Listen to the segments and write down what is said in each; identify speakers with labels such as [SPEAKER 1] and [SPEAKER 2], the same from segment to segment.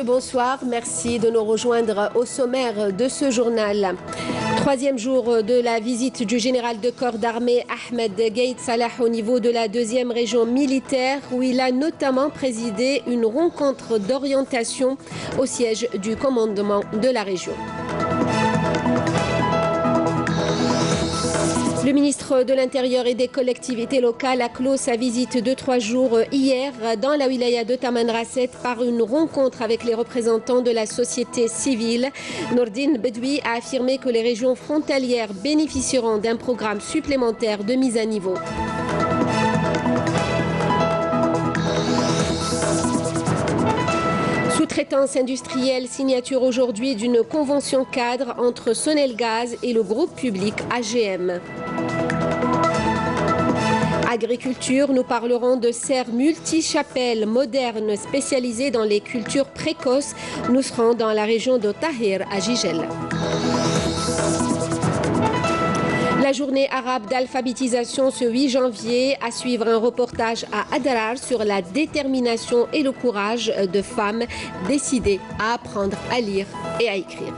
[SPEAKER 1] messieurs, bonsoir. Merci de nous rejoindre au sommaire de ce journal. Troisième jour de la visite du général de corps d'armée Ahmed Gaïd Salah au niveau de la 2e région militaire où il a notamment présidé une rencontre d'orientation au siège du commandement de la région. Le ministre de l'Intérieur et des collectivités locales a clos sa visite de 3 jours hier dans la wilaya de Tamanrasset par une rencontre avec les représentants de la société civile. Nourdine Bedoui a affirmé que les régions frontalières bénéficieront d'un programme supplémentaire de mise à niveau. Sous-traitance industrielle, signature aujourd'hui d'une convention cadre entre Sonelgaz et le groupe public AGM. Agriculture, nous parlerons de serres multi-chapelles modernes spécialisées dans les cultures précoces. Nous serons dans la région de Tahir à Jijel. La journée arabe d'alphabétisation ce 8 janvier, à suivre un reportage à Adarar sur la détermination et le courage de femmes décidées à apprendre à lire et à écrire.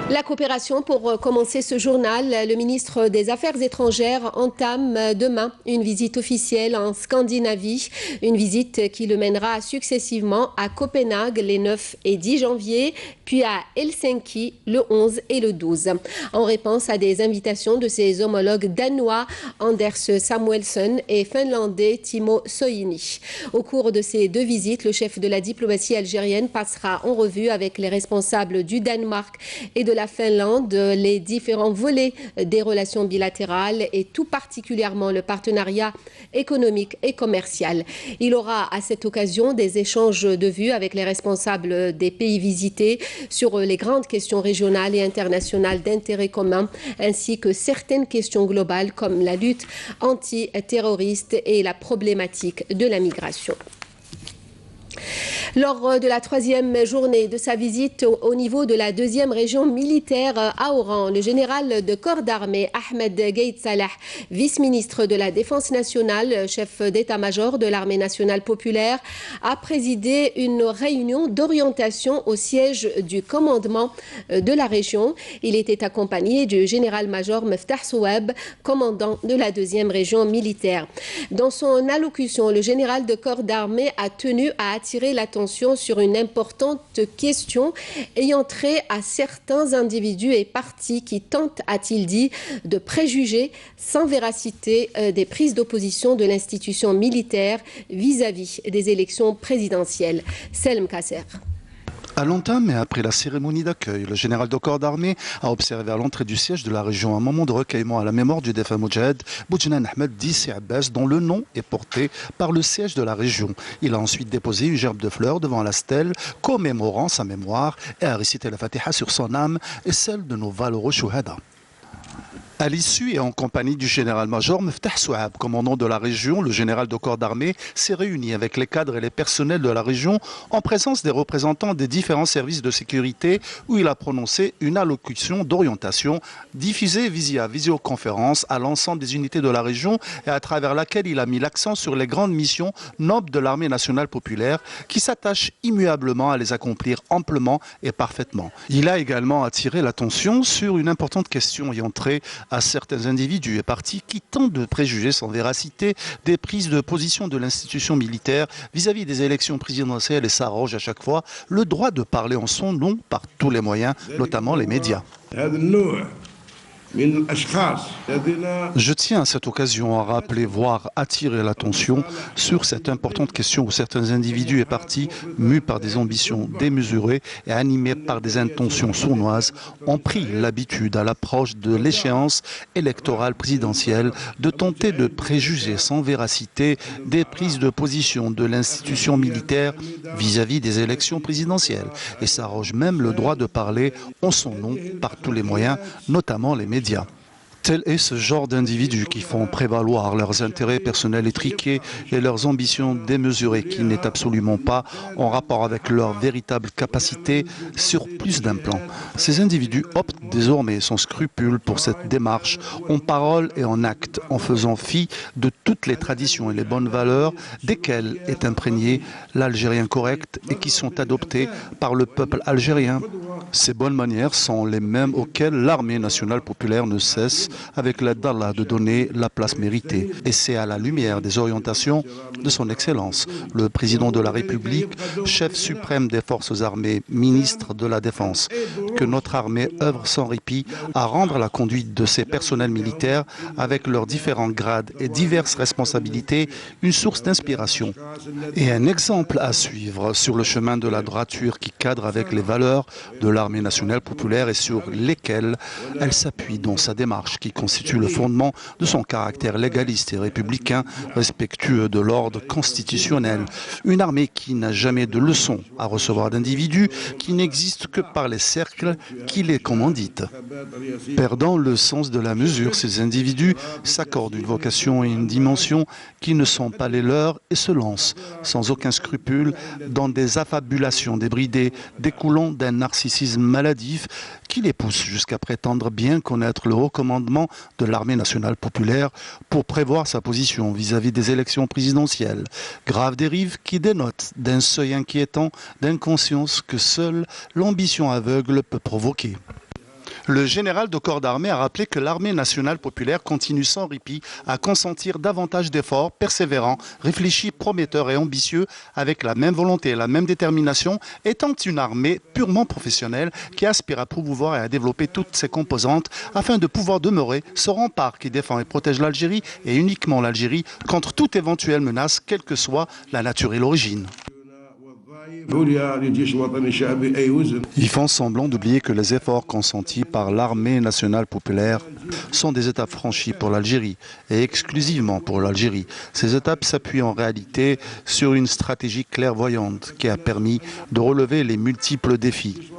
[SPEAKER 1] La coopération pour commencer ce journal. Le ministre des Affaires étrangères entame demain une visite officielle en Scandinavie. Une visite qui le mènera successivement à Copenhague les 9 et 10 janvier, puis à Helsinki le 11 et le 12. En réponse à des invitations de ses homologues danois Anders Samuelsson et finlandais Timo Soini. Au cours de ces 2 visites, le chef de la diplomatie algérienne passera en revue avec les responsables du Danemark et de la Finlande les différents volets des relations bilatérales et tout particulièrement le partenariat économique et commercial. Il aura à cette occasion des échanges de vues avec les responsables des pays visités sur les grandes questions régionales et internationales d'intérêt commun ainsi que certaines questions globales comme la lutte antiterroriste et la problématique de la migration. Lors de la 3e journée de sa visite au niveau de la 2e région militaire à Oran, le général de corps d'armée Ahmed Gaïd Salah, vice-ministre de la Défense nationale, chef d'état-major de l'armée nationale populaire, a présidé une réunion d'orientation au siège du commandement de la région. Il était accompagné du général-major Meftah Souab, commandant de la 2e région militaire. Dans son allocution, le général de corps d'armée a tenu à attirer l'attention sur une importante question ayant trait à certains individus et partis qui tentent, a-t-il dit, de préjuger sans véracité des prises d'opposition de l'institution militaire vis-à-vis des élections présidentielles. Selm Kasser.
[SPEAKER 2] À l'entame et après la cérémonie d'accueil, le général de corps d'armée a observé à l'entrée du siège de la région un moment de recueillement à la mémoire du défunt Moudjahid Boudjnan Ahmed Dissi Abbas, dont le nom est porté par le siège de la région. Il a ensuite déposé une gerbe de fleurs devant la stèle commémorant sa mémoire et a récité la Fatiha sur son âme et celle de nos valeureux chouhada. À l'issue et en compagnie du général-major Meftah Souab, commandant de la région, le général de corps d'armée s'est réuni avec les cadres et les personnels de la région en présence des représentants des différents services de sécurité où il a prononcé une allocution d'orientation diffusée via visioconférence à l'ensemble des unités de la région et à travers laquelle il a mis l'accent sur les grandes missions nobles de l'armée nationale populaire qui s'attache immuablement à les accomplir amplement et parfaitement. Il a également attiré l'attention sur une importante question ayant trait à certains individus et partis qui tentent de préjuger sans véracité des prises de position de l'institution militaire vis-à-vis des élections présidentielles et s'arrogent à chaque fois le droit de parler en son nom par tous les moyens, notamment les médias. Je tiens à cette occasion à rappeler, voire attirer l'attention sur cette importante question où certains individus et partis, mus par des ambitions démesurées et animés par des intentions sournoises, ont pris l'habitude à l'approche de l'échéance électorale présidentielle de tenter de préjuger sans véracité des prises de position de l'institution militaire vis-à-vis des élections présidentielles et s'arrogent même le droit de parler en son nom par tous les moyens, notamment les médias. Tel est ce genre d'individus qui font prévaloir leurs intérêts personnels étriqués et leurs ambitions démesurées qui n'est absolument pas en rapport avec leur véritable capacité sur plus d'un plan. Ces individus optent désormais sans scrupule pour cette démarche en parole et en acte, en faisant fi de toutes les traditions et les bonnes valeurs desquelles est imprégné l'Algérien correct et qui sont adoptées par le peuple algérien. Ces bonnes manières sont les mêmes auxquelles l'armée nationale populaire ne cesse, avec l'aide d'Allah, de donner la place méritée. Et c'est à la lumière des orientations de son Excellence, le président de la République, chef suprême des forces armées, ministre de la Défense, que notre armée œuvre sans répit à rendre la conduite de ses personnels militaires, avec leurs différents grades et diverses responsabilités, une source d'inspiration et un exemple à suivre sur le chemin de la droiture qui cadre avec les valeurs de l'armée nationale populaire et sur lesquelles elle s'appuie dans sa démarche qui constitue le fondement de son caractère légaliste et républicain, respectueux de l'ordre constitutionnel. Une armée qui n'a jamais de leçons à recevoir d'individus qui n'existent que par les cercles qui les commanditent. Perdant le sens de la mesure, ces individus s'accordent une vocation et une dimension qui ne sont pas les leurs et se lancent sans aucun scrupule dans des affabulations débridées découlant d'un narcissisme maladif qui les pousse jusqu'à prétendre bien connaître le haut commandement de l'armée nationale populaire pour prévoir sa position vis-à-vis des élections présidentielles. Grave dérive qui dénote d'un seuil inquiétant d'inconscience que seule l'ambition aveugle peut provoquer. Le général de corps d'armée a rappelé que l'armée nationale populaire continue sans répit à consentir davantage d'efforts persévérants, réfléchis, prometteurs et ambitieux avec la même volonté et la même détermination, étant une armée purement professionnelle qui aspire à promouvoir et à développer toutes ses composantes afin de pouvoir demeurer ce rempart qui défend et protège l'Algérie et uniquement l'Algérie contre toute éventuelle menace, quelle que soit la nature et l'origine. Ils font semblant d'oublier que les efforts consentis par l'armée nationale populaire sont des étapes franchies pour l'Algérie et exclusivement pour l'Algérie. Ces étapes s'appuient en réalité sur une stratégie clairvoyante qui a permis de relever les multiples défis.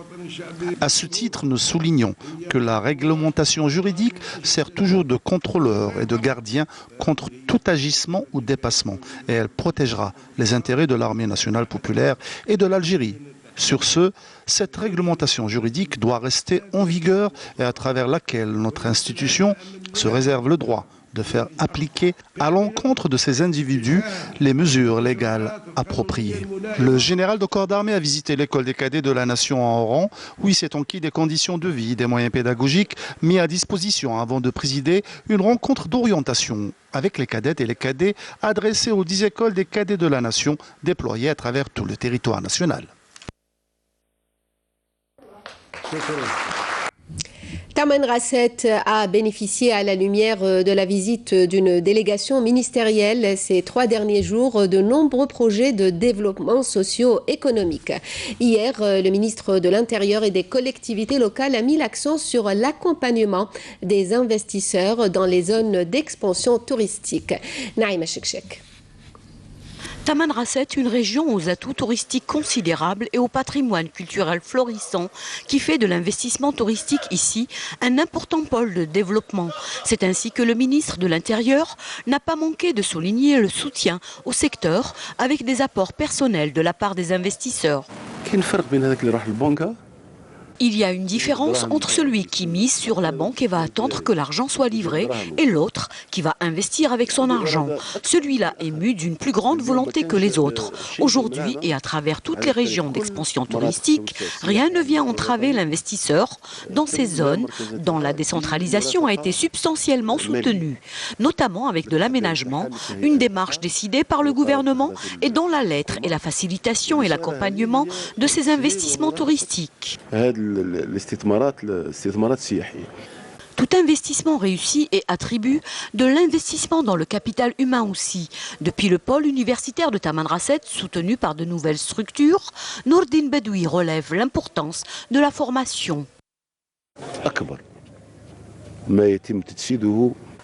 [SPEAKER 2] À ce titre, nous soulignons que la réglementation juridique sert toujours de contrôleur et de gardien contre tout agissement ou dépassement et elle protégera les intérêts de l'armée nationale populaire et de l'Algérie. Sur ce, cette réglementation juridique doit rester en vigueur et à travers laquelle notre institution se réserve le droit de faire appliquer à l'encontre de ces individus les mesures légales appropriées. Le général de corps d'armée a visité l'école des cadets de la nation en Oran, où il s'est enquis des conditions de vie, des moyens pédagogiques mis à disposition avant de présider une rencontre d'orientation avec les cadettes et les cadets adressée aux 10 écoles des cadets de la nation déployées à travers tout le territoire national.
[SPEAKER 1] Tamanrasset a bénéficié à la lumière de la visite d'une délégation ministérielle ces 3 derniers jours de nombreux projets de développement socio-économique. Hier, le ministre de l'Intérieur et des collectivités locales a mis l'accent sur l'accompagnement des investisseurs dans les zones d'expansion touristique. Naïma Chekchek.
[SPEAKER 3] Tamanrasset, une région aux atouts touristiques considérables et au patrimoine culturel florissant qui fait de l'investissement touristique ici un important pôle de développement. C'est ainsi que le ministre de l'Intérieur n'a pas manqué de souligner le soutien au secteur avec des apports personnels de la part des investisseurs. Il y a une différence entre celui qui mise sur la banque et va attendre que l'argent soit livré et l'autre qui va investir avec son argent. Celui-là est mu d'une plus grande volonté que les autres. Aujourd'hui et à travers toutes les régions d'expansion touristique, rien ne vient entraver l'investisseur dans ces zones dont la décentralisation a été substantiellement soutenue, notamment avec de l'aménagement, une démarche décidée par le gouvernement et dont la lettre est la facilitation et l'accompagnement de ces investissements touristiques. Tout investissement réussi est attribut de l'investissement dans le capital humain aussi. Depuis le pôle universitaire de Tamanrasset, soutenu par de nouvelles structures, Nourdine Bedoui relève l'importance de la formation.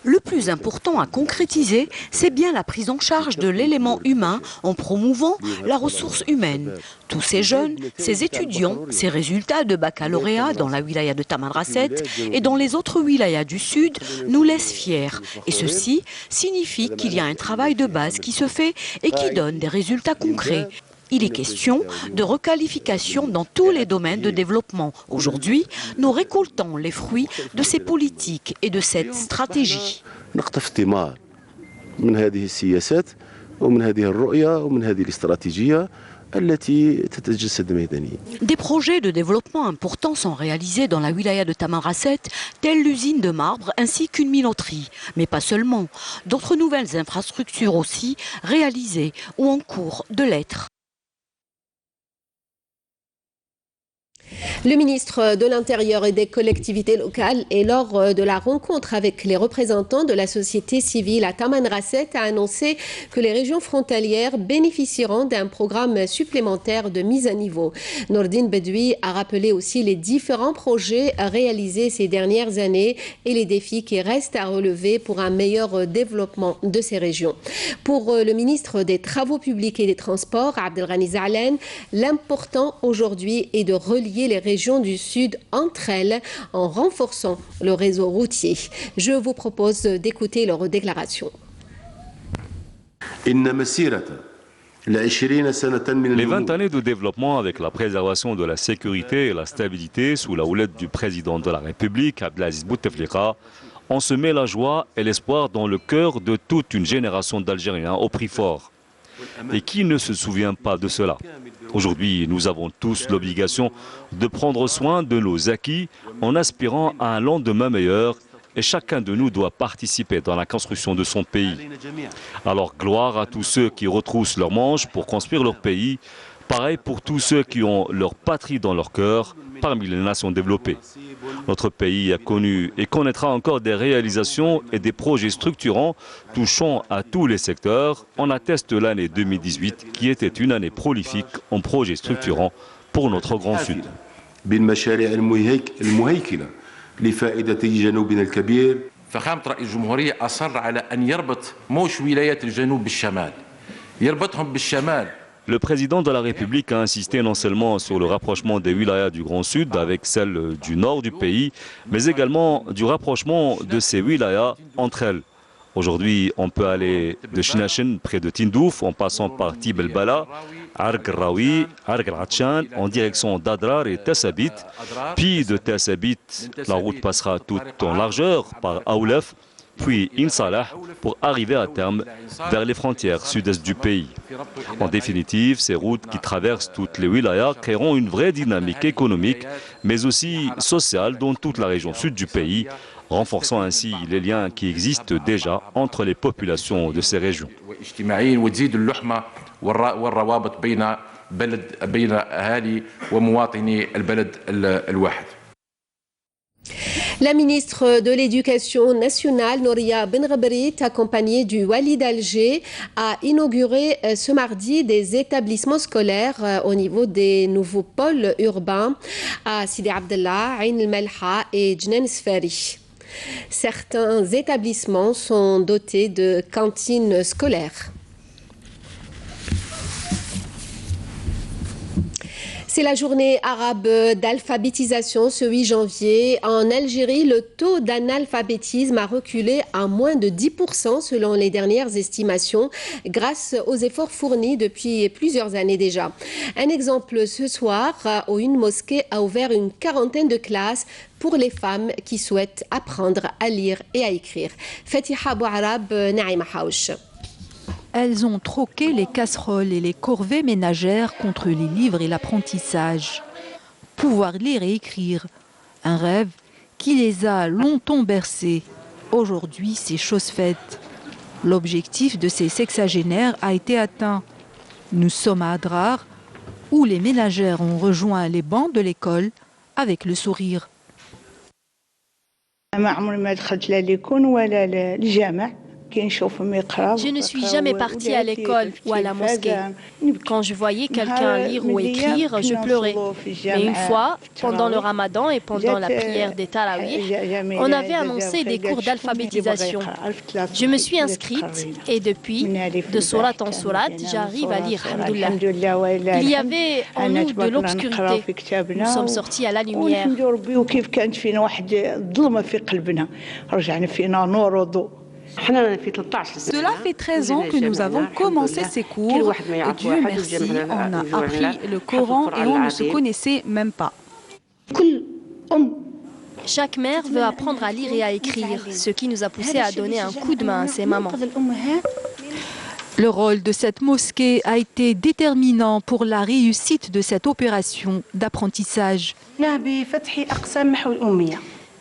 [SPEAKER 3] Le plus important à concrétiser, c'est bien la prise en charge de l'élément humain en promouvant la ressource humaine. Tous ces jeunes, ces étudiants, ces résultats de baccalauréat dans la wilaya de Tamanrasset et dans les autres wilayas du Sud nous laissent fiers. Et ceci signifie qu'il y a un travail de base qui se fait et qui donne des résultats concrets. Il est question de requalification dans tous les domaines de développement. Aujourd'hui, nous récoltons les fruits de ces politiques et de cette stratégie. Des projets de développement importants sont réalisés dans la wilaya de Tamanrasset, telle l'usine de marbre ainsi qu'une minoterie. Mais pas seulement. D'autres nouvelles infrastructures aussi réalisées ou en cours de l'être.
[SPEAKER 1] Le ministre de l'Intérieur et des collectivités locales est lors de la rencontre avec les représentants de la société civile à Tamanrasset a annoncé que les régions frontalières bénéficieront d'un programme supplémentaire de mise à niveau. Nordine Bedoui a rappelé aussi les différents projets réalisés ces dernières années et les défis qui restent à relever pour un meilleur développement de ces régions. Pour le ministre des Travaux publics et des Transports, Abdelghani Zahlen, l'important aujourd'hui est de relier les régions du Sud entre elles en renforçant le réseau routier. Je vous propose d'écouter leur déclaration.
[SPEAKER 4] Les 20 années de développement avec la préservation de la sécurité et la stabilité sous la houlette du président de la République, Abdelaziz Bouteflika, ont semé la joie et l'espoir dans le cœur de toute une génération d'Algériens au prix fort. Et qui ne se souvient pas de cela? Aujourd'hui, nous avons tous l'obligation de prendre soin de nos acquis en aspirant à un lendemain meilleur et chacun de nous doit participer dans la construction de son pays. Alors gloire à tous ceux qui retroussent leurs manches pour construire leur pays, pareil pour tous ceux qui ont leur patrie dans leur cœur parmi les nations développées. Notre pays a connu et connaîtra encore des réalisations et des projets structurants touchant à tous les secteurs. On atteste l'année 2018 qui était une année prolifique en projets structurants pour notre Grand Sud.
[SPEAKER 5] فخامة رئيس الجمهورية أصر على أن يربط موش ولايات الجنوب بالشمال يربطهم بالشمال.
[SPEAKER 4] Le président de la République a insisté non seulement sur le rapprochement des wilayas du Grand Sud avec celles du nord du pays, mais également du rapprochement de ces wilayas entre elles. Aujourd'hui, on peut aller de Chinachin, près de Tindouf, en passant par Tib el Bala, Arg Rawi, Arg Ratchan, en direction d'Adrar et Tessabit. Puis de Tessabit, la route passera toute en largeur par Aoulef, puis Insalah, pour arriver à terme vers les frontières sud-est du pays. En définitive, ces routes qui traversent toutes les wilayas créeront une vraie dynamique économique, mais aussi sociale dans toute la région sud du pays, renforçant ainsi les liens qui existent déjà entre les populations de ces régions.
[SPEAKER 1] La ministre de l'Éducation nationale, Nouria Benrabrit, accompagnée du Wali d'Alger, a inauguré ce mardi des établissements scolaires au niveau des nouveaux pôles urbains à Sidi Abdallah, Ain el-Melha et Djenan Sfari. Certains établissements sont dotés de cantines scolaires. C'est la journée arabe d'alphabétisation ce 8 janvier. En Algérie, le taux d'analphabétisme a reculé à moins de 10% selon les dernières estimations grâce aux efforts fournis depuis plusieurs années déjà. Un exemple ce soir, où une mosquée a ouvert une quarantaine de classes pour les femmes qui souhaitent apprendre à lire et à écrire. Fatiha Bouarab, Naïma Haouch.
[SPEAKER 6] Elles ont troqué les casseroles et les corvées ménagères contre les livres et l'apprentissage. Pouvoir lire et écrire, un rêve qui les a longtemps bercées. Aujourd'hui, c'est chose faite. L'objectif de ces sexagénaires a été atteint. Nous sommes à Adrar, où les ménagères ont rejoint les bancs de l'école avec le sourire.
[SPEAKER 7] Je ne suis jamais partie à l'école ou à la mosquée. Quand je voyais quelqu'un lire ou écrire, je pleurais. Mais une fois, pendant le ramadan et pendant la prière des Tarawih, on avait annoncé des cours d'alphabétisation. Je me suis inscrite et depuis, de sourate en sourate, j'arrive à lire, alhamdoulilah. Il y avait en nous de l'obscurité. Nous sommes sortis à la lumière.
[SPEAKER 8] Cela fait 13 ans que nous avons commencé ces cours. Dieu merci, on a appris le Coran et on ne se connaissait même pas.
[SPEAKER 7] Chaque mère veut apprendre à lire et à écrire, ce qui nous a poussé à donner un coup de main à ses mamans.
[SPEAKER 6] Le rôle de cette mosquée a été déterminant pour la réussite de cette opération d'apprentissage.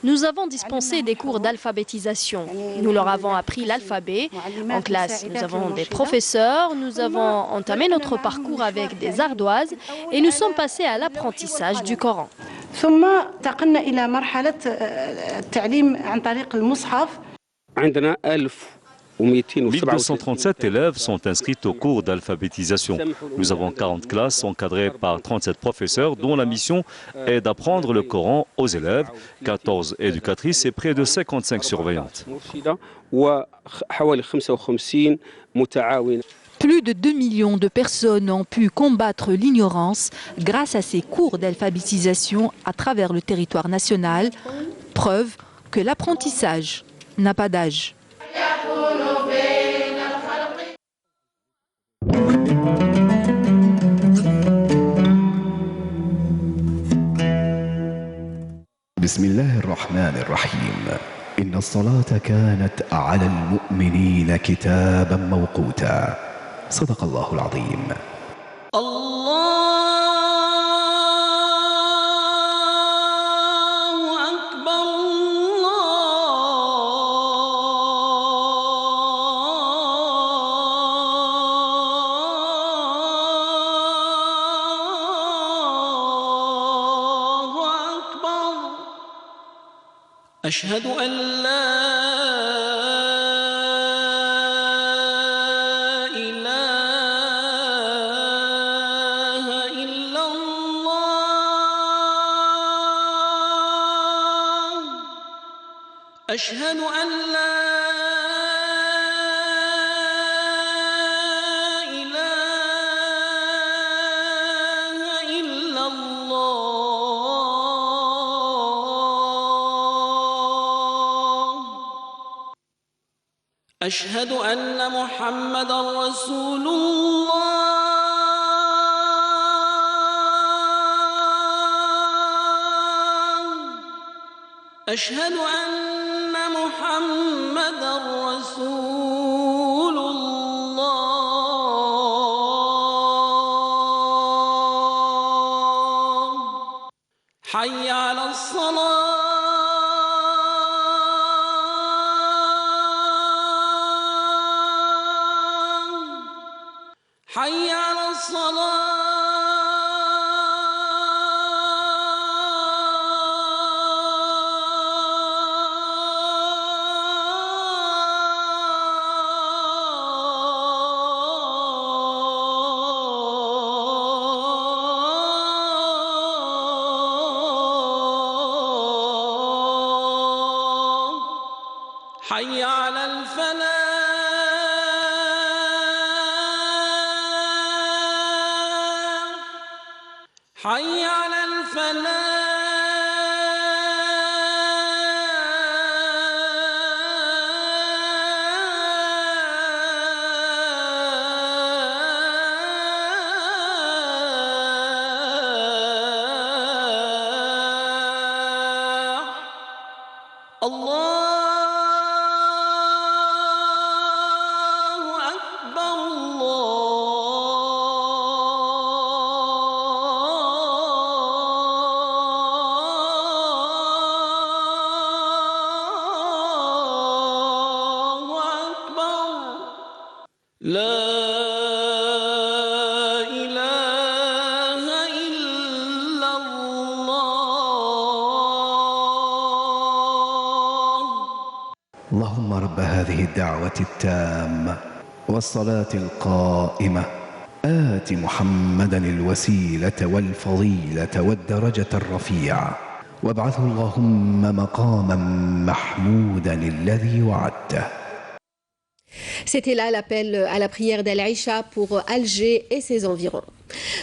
[SPEAKER 7] Nous avons dispensé des cours d'alphabétisation. Nous leur avons appris l'alphabet. En classe, nous avons des professeurs, nous avons entamé notre parcours avec des ardoises et nous sommes passés à l'apprentissage du Coran.
[SPEAKER 4] عندنا 1237 élèves sont inscrits au cours d'alphabétisation. Nous avons 40 classes encadrées par 37 professeurs dont la mission est d'apprendre le Coran aux élèves, 14 éducatrices et près de 55 surveillantes.
[SPEAKER 6] Plus de 2 millions de personnes ont pu combattre l'ignorance grâce à ces cours d'alphabétisation à travers le territoire national, preuve que l'apprentissage n'a pas d'âge.
[SPEAKER 9] بسم الله الرحمن الرحيم إن الصلاة كانت على المؤمنين كتابا موقوتا صدق الله العظيم.
[SPEAKER 10] أشهد أن لا إله إلا الله أشهد أن لا أشهد أن محمدًا رسول الله أشهد أن محمدًا رسول الله حي على الصلاة حي على الصلاة حي على الفلاح حي على الفلاح لا إله إلا الله
[SPEAKER 9] اللهم رب هذه الدعوة التامة والصلاة القائمة آت محمدا الوسيلة والفضيلة والدرجة الرفيعة وابعثه اللهم مقاما محمودا الذي وعدته.
[SPEAKER 1] C'était là l'appel à la prière d'Al-Aïcha pour Alger et ses environs.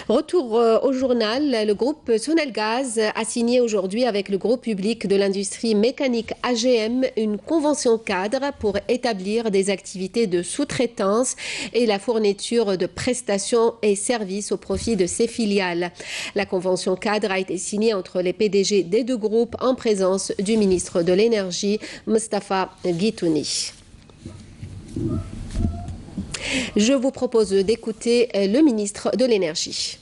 [SPEAKER 1] Retour au journal, le groupe Sonelgaz a signé aujourd'hui avec le groupe public de l'industrie mécanique AGM une convention cadre pour établir des activités de sous-traitance et la fourniture de prestations et services au profit de ses filiales. La convention cadre a été signée entre les PDG des deux groupes en présence du ministre de l'Énergie, Mostafa Guitouni. Je vous propose d'écouter le ministre de l'Énergie.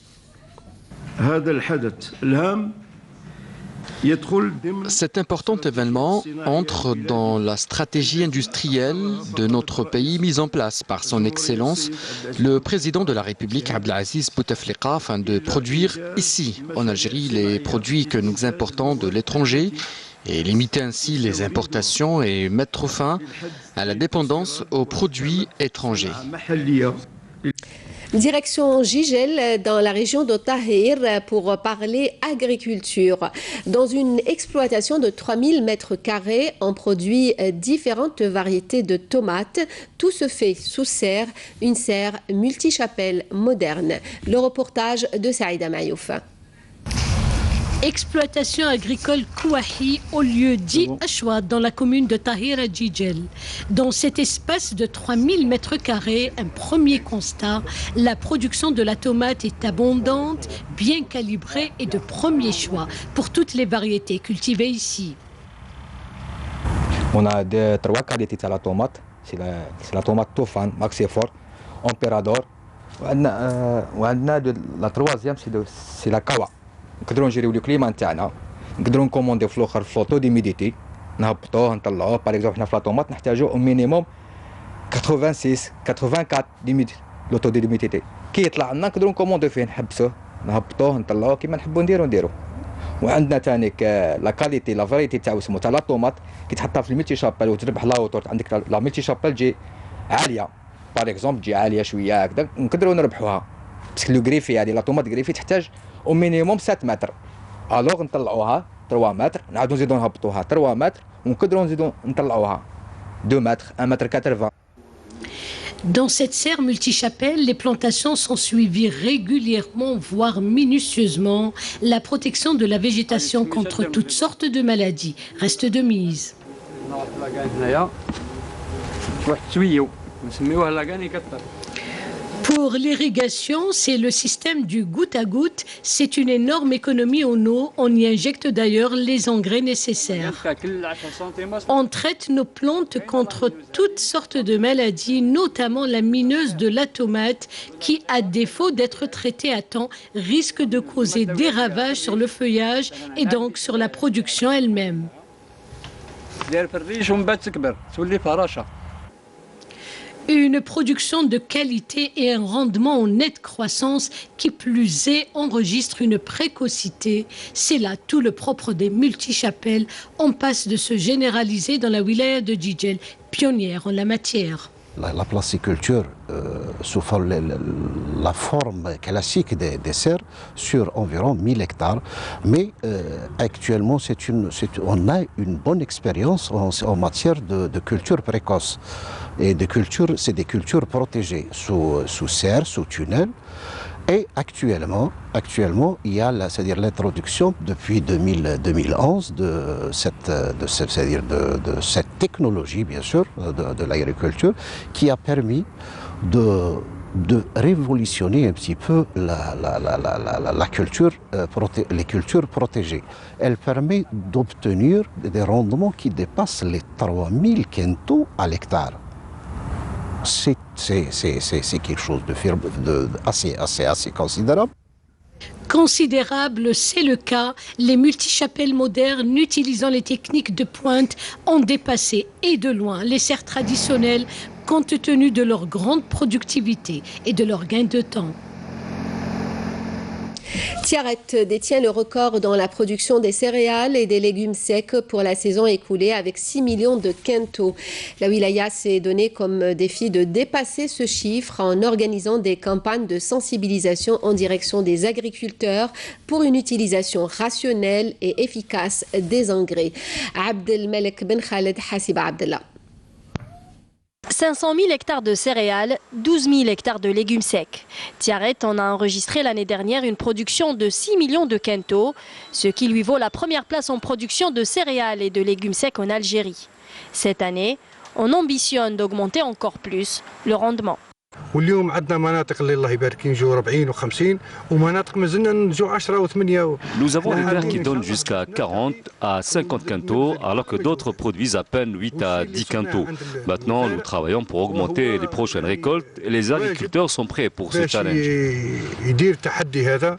[SPEAKER 11] Cet important événement entre dans la stratégie industrielle de notre pays mise en place par son Excellence, le président de la République Abdelaziz Bouteflika, afin de produire ici, en Algérie, les produits que nous importons de l'étranger et limiter ainsi les importations et mettre fin à la dépendance aux produits étrangers.
[SPEAKER 1] Direction Jijel, dans la région de Tahir, pour parler agriculture. Dans une exploitation de 3000 mètres carrés, on produit différentes variétés de tomates. Tout se fait sous serre, une serre multichapelle moderne. Le reportage de Saïda Mayouf.
[SPEAKER 12] Exploitation agricole Kouahi au lieu dit Ashwa dans la commune de Tahir à Jijel. Dans cet espace de 3000 mètres carrés, un premier constat, la production de la tomate est abondante, bien calibrée et de premier choix pour toutes les variétés cultivées ici.
[SPEAKER 13] On a trois qualités de la tomate. C'est la tomate Tofan, Maxifor, Emperador. La troisième, c'est la Kawa. نقدروا نجريو لو كليما نتاعنا نقدروا نكومونديو في الاخر فلوطو ديميديتي نهبطوه نطلعوه باغ اكزومبل حنا في لاطومات نحتاجو مينيموم 86 84 ديميديتي لوطو ديميديتي كي يطلع لنا نقدروا نكومونديو فيه نحبسوه نهبطوه نطلعوه كيما نحبوا نديرو وعندنا ثاني لا كاليتي لا فاريتي تاع اسمو تاع لاطومات كي تحطها في الميلتي شابل وتربح لاوتور عندك لا ميلتي شابل تجي عاليه باغ اكزومبل تجي عاليه شويه هكذا نقدروا نربحوها باسكو لو غريفي هذه لاطومات غريفي تحتاج au minimum 7 متر. Alors نطلعوها 3 متر نعاودو نزيدو نهبطوها 3 متر ونقدروا نزيدو نطلعوها 2 متر 1 متر 80.
[SPEAKER 12] Dans cette serre multichapelle, les plantations sont suivies régulièrement, voire minutieusement. La protection de la végétation contre toutes sortes de maladies reste de mise. Pour l'irrigation, c'est le système du goutte à goutte. C'est une énorme économie en eau. On y injecte d'ailleurs les engrais nécessaires. On traite nos plantes contre toutes sortes de maladies, notamment la mineuse de la tomate, qui, à défaut d'être traitée à temps, risque de causer des ravages sur le feuillage et donc sur la production elle-même. Une production de qualité et un rendement en nette croissance qui plus est enregistre une précocité. C'est là tout le propre des multichapelles. On passe de se généraliser dans la wilaya de Jijel, pionnière en la matière.
[SPEAKER 14] La plasticulture sous la forme classique des serres sur environ 1000 hectares. Mais actuellement, on a une bonne expérience en matière de culture précoce. Et c'est des cultures protégées sous serre, sous tunnel. Et actuellement, il y a l'introduction depuis 2011 de cette technologie, bien sûr, de l'agriculture, qui a permis de révolutionner un petit peu les cultures protégées. Elle permet d'obtenir des rendements qui dépassent les 3000 quintaux à l'hectare. C'est quelque chose assez considérable.
[SPEAKER 12] Considérable, c'est le cas. Les multichapelles modernes utilisant les techniques de pointe ont dépassé et de loin les serres traditionnelles compte tenu de leur grande productivité et de leur gain de temps.
[SPEAKER 1] Tiaret détient le record dans la production des céréales et des légumes secs pour la saison écoulée avec 6 millions de quintaux. La wilaya s'est donné comme défi de dépasser ce chiffre en organisant des campagnes de sensibilisation en direction des agriculteurs pour une utilisation rationnelle et efficace des engrais. Abdelmalek Ben Khaled Hassiba Abdallah.
[SPEAKER 7] 500 000 hectares de céréales, 12 000 hectares de légumes secs. Tiaret en a enregistré l'année dernière une production de 6 millions de quintaux, ce qui lui vaut la première place en production de céréales et de légumes secs en Algérie. Cette année, on ambitionne d'augmenter encore plus le rendement.
[SPEAKER 15] واليوم عندنا مناطق اللي الله يبارك نجوا 40 و50 ومناطق مازلنا نجوا 10 و8.
[SPEAKER 4] Nous avons des terres qui donnent jusqu'à 40 à 50 quintaux, alors que d'autres produisent à peine 8 à 10 quintaux. Maintenant, nous travaillons pour augmenter les prochaines récoltes et les agriculteurs sont prêts pour ce challenge.
[SPEAKER 15] يدير التحدي هذا.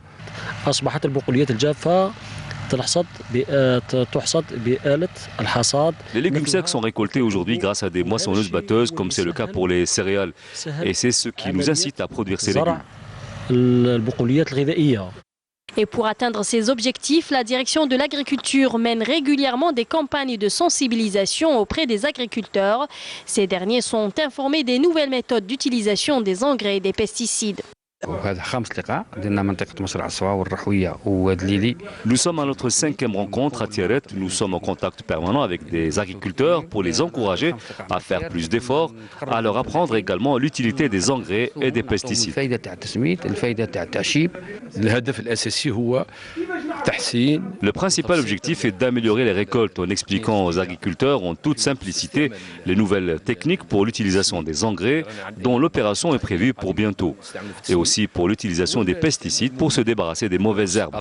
[SPEAKER 16] أصبحت البقوليات الجافة
[SPEAKER 4] Les légumes secs sont récoltés aujourd'hui grâce à des moissonneuses batteuses, comme c'est le cas pour les céréales. Et c'est ce qui nous incite à produire ces légumes.
[SPEAKER 7] Et pour atteindre ces objectifs, la direction de l'agriculture mène régulièrement des campagnes de sensibilisation auprès des agriculteurs. Ces derniers sont informés des nouvelles méthodes d'utilisation des engrais et des pesticides.
[SPEAKER 4] Nous sommes à notre 5e rencontre à Tiaret. Nous sommes en contact permanent avec des agriculteurs pour les encourager à faire plus d'efforts, à leur apprendre également l'utilité des engrais et des pesticides. Le principal objectif est d'améliorer les récoltes en expliquant aux agriculteurs en toute simplicité les nouvelles techniques pour l'utilisation des engrais dont l'opération est prévue pour bientôt. Et aussi pour l'utilisation des pesticides pour se débarrasser des mauvaises herbes.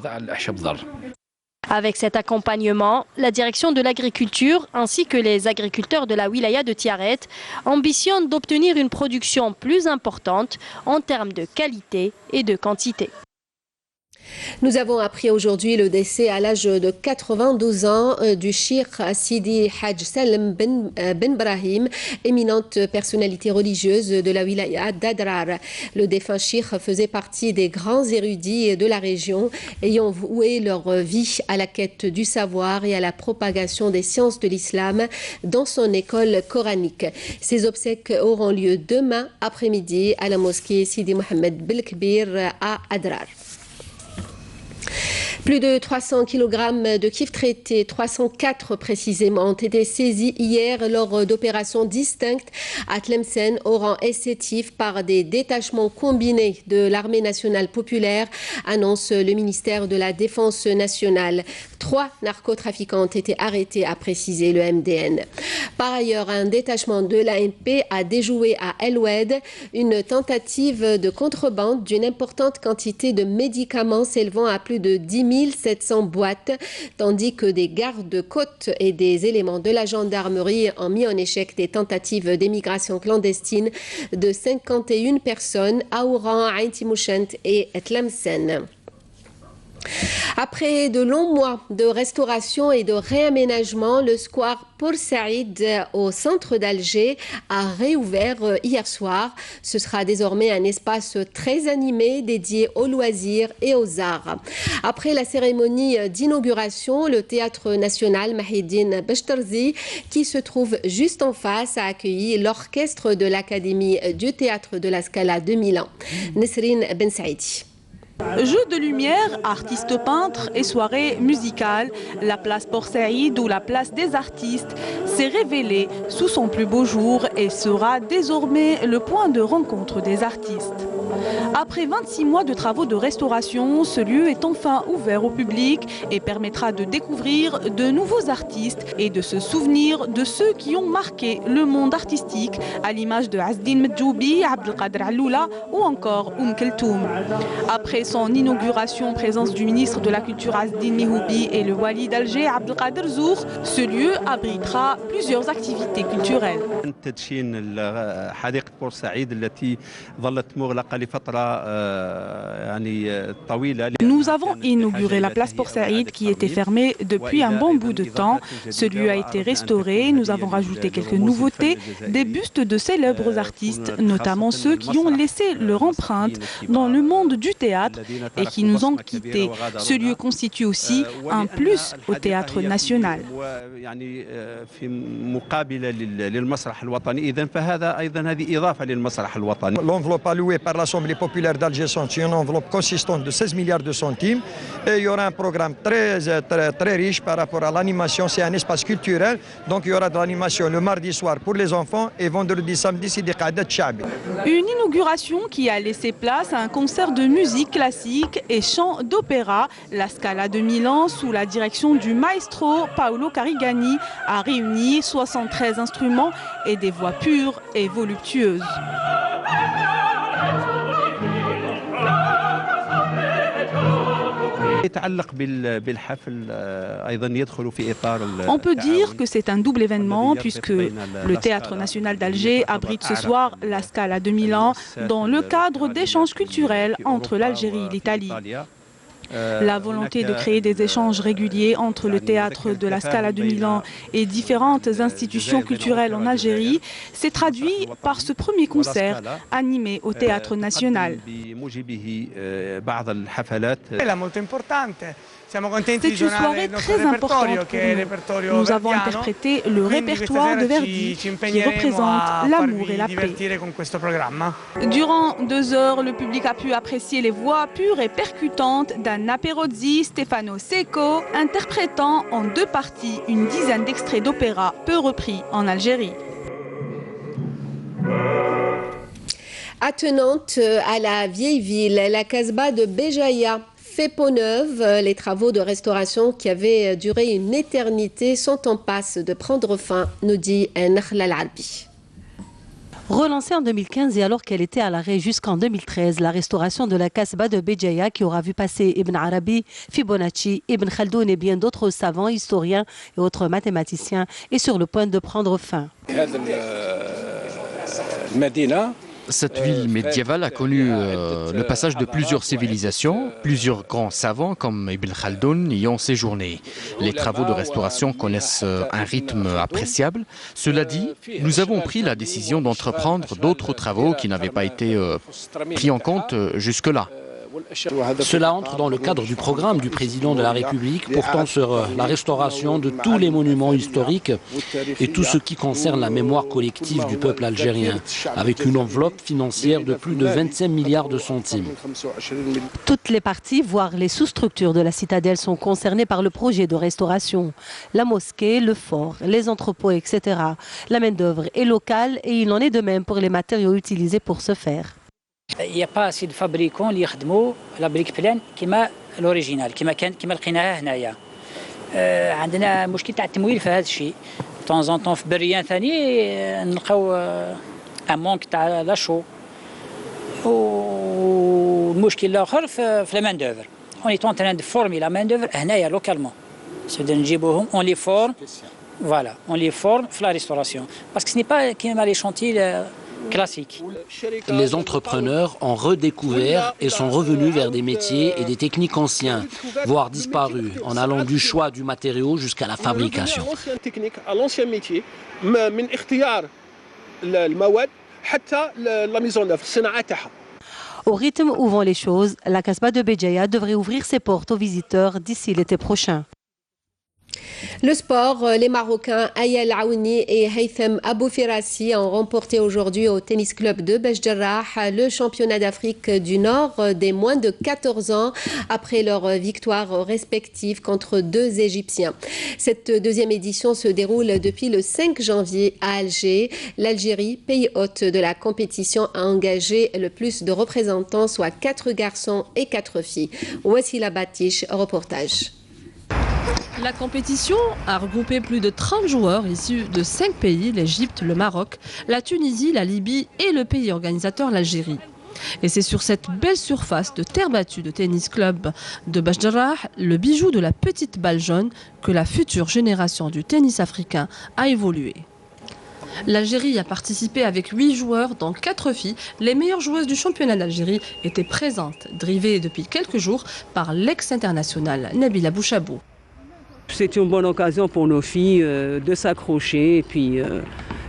[SPEAKER 7] Avec cet accompagnement, la direction de l'agriculture ainsi que les agriculteurs de la wilaya de Tiaret ambitionnent d'obtenir une production plus importante en termes de qualité et de quantité.
[SPEAKER 1] Nous avons appris aujourd'hui le décès à l'âge de 92 ans du Cheikh Sidi Haj Salem Ben Brahim, éminente personnalité religieuse de la wilaya d'Adrar. Le défunt Cheikh faisait partie des grands érudits de la région ayant voué leur vie à la quête du savoir et à la propagation des sciences de l'islam dans son école coranique. Ces obsèques auront lieu demain après-midi à la mosquée Sidi Mohamed Belkbir à Adrar. Plus de 300 kg de kif traité, 304 précisément, ont été saisis hier lors d'opérations distinctes à Tlemcen au rang SCTIF par des détachements combinés de l'armée nationale populaire, annonce le ministère de la Défense nationale. 3 narcotrafiquants ont été arrêtés, a précisé le MDN. Par ailleurs, un détachement de l'ANP a déjoué à El Oued une tentative de contrebande d'une importante quantité de médicaments s'élevant à plus de 10 700 boîtes, tandis que des gardes-côtes et des éléments de la gendarmerie ont mis en échec des tentatives d'émigration clandestine de 51 personnes à Oran, Ain Timouchent et Tlemcen. Après de longs mois de restauration et de réaménagement, le square Pour Saïd au centre d'Alger a réouvert hier soir. Ce sera désormais un espace très animé dédié aux loisirs et aux arts. Après la cérémonie d'inauguration, le Théâtre national Mahidine Bechtarzi, qui se trouve juste en face, a accueilli l'orchestre de l'Académie du Théâtre de la Scala de Milan. Nesrine Ben Saïdi.
[SPEAKER 8] Jeux de lumière, artistes peintres et soirées musicales, la place Port Saïd ou la place des artistes s'est révélée sous son plus beau jour et sera désormais le point de rencontre des artistes. Après 26 mois de travaux de restauration, ce lieu est enfin ouvert au public et permettra de découvrir de nouveaux artistes et de se souvenir de ceux qui ont marqué le monde artistique, à l'image de Azdine Medjoubi, Abdelkader Alloula ou encore Keltoum. Après son inauguration en présence du ministre de la Culture Azdine Mihoubi et le wali d'Alger Abdelkader Zour, ce lieu abritera plusieurs activités culturelles.
[SPEAKER 17] تدشين حديقة بورسعيد التي ظلت مغلقة لفترة
[SPEAKER 8] Nous avons inauguré la place Port Saïd qui était fermée depuis un bon bout de temps. Ce lieu a été restauré. Nous avons rajouté quelques nouveautés, des bustes de célèbres artistes, notamment ceux qui ont laissé leur empreinte dans le monde du théâtre et qui nous ont quittés. Ce lieu constitue aussi un plus au théâtre national.
[SPEAKER 17] L'enveloppe allouée par l'Assemblée populaire d'Alger est une enveloppe consistante de 16 milliards de centimes et il y aura un programme très riche par rapport à l'animation. C'est un espace culturel, donc il y aura de l'animation le mardi soir pour les enfants et vendredi, samedi, c'est des qa'adat chabi.
[SPEAKER 8] Une inauguration qui a laissé place à un concert de musique classique et chant d'opéra. La Scala de Milan, sous la direction du maestro Paolo Carigani, a réuni 73 instruments et des voix pures et voluptueuses. On peut dire que c'est un double événement puisque le Théâtre national d'Alger abrite ce soir la Scala de Milan dans le cadre d'échanges culturels entre l'Algérie et l'Italie. La volonté de créer des échanges réguliers entre le théâtre de la Scala de Milan et différentes institutions culturelles en Algérie s'est traduit par ce premier concert animé au Théâtre national. C'est une soirée très importante pour nous. Nous avons interprété le répertoire de Verdi qui représente l'amour et la paix. Durant 2 heures, le public a pu apprécier les voix pures et percutantes d'Anna Perozzi, Stefano Secco, interprétant en 2 parties une dizaine d'extraits d'opéra peu repris en Algérie.
[SPEAKER 1] Attenante à la vieille ville, la Casbah de Béjaïa fait peau neuve. Les travaux de restauration qui avaient duré une éternité sont en passe de prendre fin, nous dit Nakhla Al-Arbi.
[SPEAKER 18] Relancée en 2015 et alors qu'elle était à l'arrêt jusqu'en 2013, la restauration de la Casbah de Béjaïa qui aura vu passer Ibn Arabi, Fibonacci, Ibn Khaldoun et bien d'autres savants, historiens et autres mathématiciens est sur le point de prendre fin.
[SPEAKER 11] Cette ville médiévale a connu le passage de plusieurs civilisations. Plusieurs grands savants comme Ibn Khaldoun y ont séjourné. Les travaux de restauration connaissent un rythme appréciable. Cela dit, nous avons pris la décision d'entreprendre d'autres travaux qui n'avaient pas été pris en compte jusque-là.
[SPEAKER 16] Cela entre dans le cadre du programme du président de la République portant sur la restauration de tous les monuments historiques et tout ce qui concerne la mémoire collective du peuple algérien, avec une enveloppe financière de plus de 25 milliards de centimes.
[SPEAKER 18] Toutes les parties, voire les sous-structures de la citadelle sont concernées par le projet de restauration. La mosquée, le fort, les entrepôts, etc. La main-d'œuvre est locale et il en est de même pour les matériaux utilisés pour ce faire.
[SPEAKER 19] Il n'y a pas assez de fabricants qui يخدموا la brique pleine كما l'original كما لقيناها هنايا. عندنا مشكل تاع التمويل في هذا الشيء. De temps en temps في بريان ثاني نلقاو ان مونك تاع لاشو. والمشكل الاخر في la main d'œuvre. On est en train de former la main d'œuvre هنايا localement. C'est-à-dire نجيبوهم on les forme. Voilà, on les forme في la restauration parce que ce n'est pas كما les chantiers classique.
[SPEAKER 16] Les entrepreneurs ont redécouvert et sont revenus vers des métiers et des techniques anciens, voire disparus, en allant du choix du matériau jusqu'à la fabrication.
[SPEAKER 18] Au rythme où vont les choses, la Casbah de Béjaïa devrait ouvrir ses portes aux visiteurs d'ici l'été prochain.
[SPEAKER 1] Le sport, les Marocains Ayel Aouni et Haytham Abou Firassi ont remporté aujourd'hui au tennis club de Besh Jarrah le championnat d'Afrique du Nord des moins de 14 ans après leur victoire respective contre 2 Égyptiens. Cette deuxième édition se déroule depuis le 5 janvier à Alger. L'Algérie, pays hôte de la compétition, a engagé le plus de représentants, soit 4 garçons et 4 filles. Wassila Batiche, reportage.
[SPEAKER 20] La compétition a regroupé plus de 30 joueurs issus de 5 pays, l'Égypte, le Maroc, la Tunisie, la Libye et le pays organisateur, l'Algérie. Et c'est sur cette belle surface de terre battue de tennis club de Besh Jarrah, le bijou de la petite balle jaune, que la future génération du tennis africain a évolué. L'Algérie a participé avec 8 joueurs, dont 4 filles. Les meilleures joueuses du championnat d'Algérie étaient présentes, drivées depuis quelques jours par l'ex-international Nabila Bouchabou.
[SPEAKER 21] C'est une bonne occasion pour nos filles de s'accrocher et puis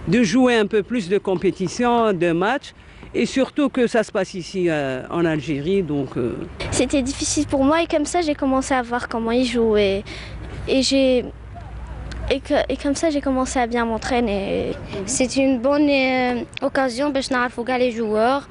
[SPEAKER 21] de jouer un peu plus de compétition, de matchs. Et surtout que ça se passe ici en Algérie.
[SPEAKER 22] C'était difficile pour moi et comme ça j'ai commencé à voir comment ils jouaient. Et comme ça j'ai commencé à bien m'entraîner. C'est une bonne occasion pour nous voir les joueurs,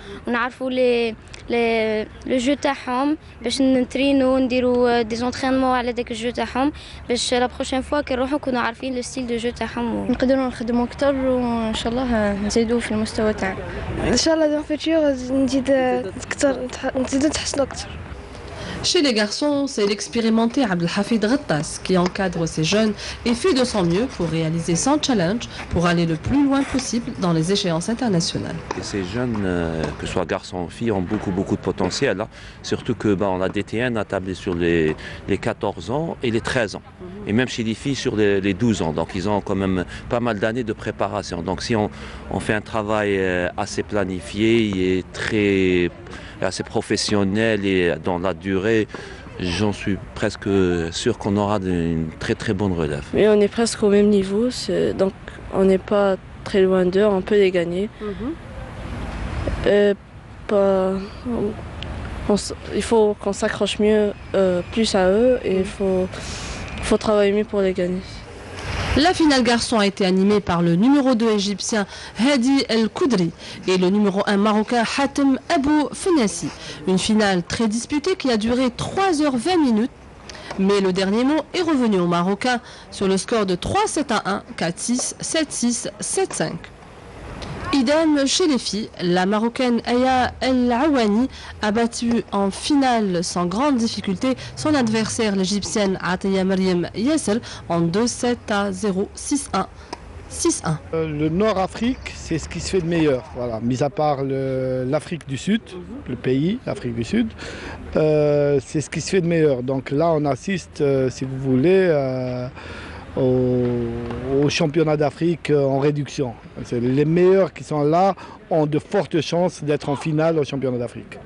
[SPEAKER 22] le jeu تاعهم باش نترينو نديرو des entraînements على داك الجو تاعهم باش la prochaine fois كي نروحو نكونوا عارفين لو ستيل دو جو تاعهم نقدروا نخدموا اكثر وان شاء الله نزيدوا في المستوى تاعنا ان شاء الله دون فيتور نزيد اكثر نزيد نتحسنوا اكثر.
[SPEAKER 20] Chez les garçons, c'est l'expérimenté Abdelhafid Ghattas qui encadre ces jeunes et fait de son mieux pour réaliser son challenge pour aller le plus loin possible dans les échéances internationales.
[SPEAKER 23] Et ces jeunes, que ce soit garçons ou filles, ont beaucoup de potentiel. Hein. Surtout que la DTN a tablé sur les 14 ans et les 13 ans. Et même chez les filles sur les 12 ans. Donc ils ont quand même pas mal d'années de préparation. Donc si on fait un travail assez planifié et assez professionnel et dans la durée, j'en suis presque sûr qu'on aura une très bonne relève.
[SPEAKER 24] Mais on est presque au même niveau, donc on n'est pas très loin d'eux, on peut les gagner. Il faut qu'on s'accroche mieux, plus à eux et il faut travailler mieux pour les gagner.
[SPEAKER 20] La finale garçon a été animée par le numéro 2 égyptien Hadi El Koudri et le numéro 1 marocain Hatem Abou Fenassi. Une finale très disputée qui a duré 3h20 minutes. Mais le dernier mot est revenu aux Marocains sur le score de 3-7-1, 4-6, 7-6, 7-5. Idem chez les filles, la Marocaine Aya El Awani a battu en finale sans grande difficulté son adversaire, l'Égyptienne Ataya Mariam Yasser, en 2-7-0, 6-1. 6-1.
[SPEAKER 25] Le Nord-Afrique, c'est ce qui se fait de meilleur. Voilà. Mis à part l'Afrique du Sud, le pays, l'Afrique du Sud, c'est ce qui se fait de meilleur. Donc là, on assiste, si vous voulez, au championnat d'Afrique en réduction. Les meilleurs qui sont là ont de fortes chances d'être en finale au championnat d'Afrique.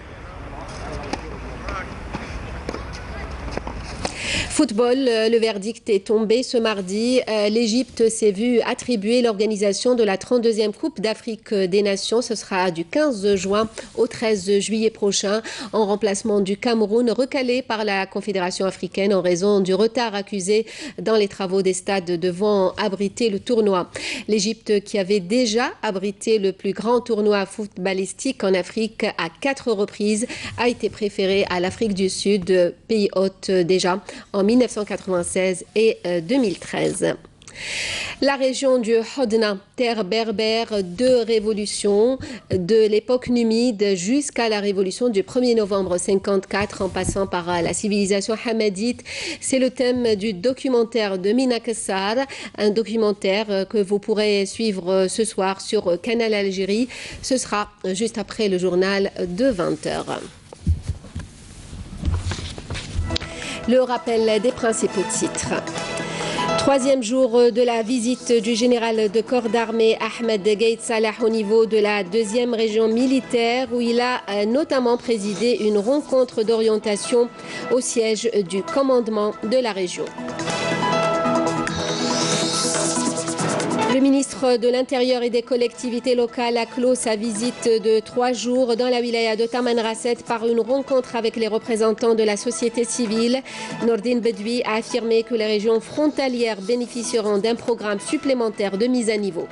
[SPEAKER 1] Football, le verdict est tombé ce mardi. L'Égypte s'est vue attribuer l'organisation de la 32e Coupe d'Afrique des Nations. Ce sera du 15 juin au 13 juillet prochain, en remplacement du Cameroun, recalé par la Confédération africaine en raison du retard accusé dans les travaux des stades devant abriter le tournoi. L'Égypte, qui avait déjà abrité le plus grand tournoi footballistique en Afrique à 4 reprises, a été préférée à l'Afrique du Sud, pays hôte déjà, en 1996 et 2013. La région du Hodna, terre berbère de révolution, de l'époque numide jusqu'à la révolution du 1er novembre 54 en passant par la civilisation hamadite, c'est le thème du documentaire de Mina Kassar, un documentaire que vous pourrez suivre ce soir sur Canal Algérie. Ce sera juste après le journal de 20h. Le rappel des principaux titres. Troisième jour de la visite du général de corps d'armée Ahmed Gaït Salah au niveau de la 2e région militaire où il a notamment présidé une rencontre d'orientation au siège du commandement de la région. Le ministre de l'Intérieur et des collectivités locales a clos sa visite de 3 jours dans la wilaya de Tamanrasset par une rencontre avec les représentants de la société civile. Nordine Bedoui a affirmé que les régions frontalières bénéficieront d'un programme supplémentaire de mise à niveau.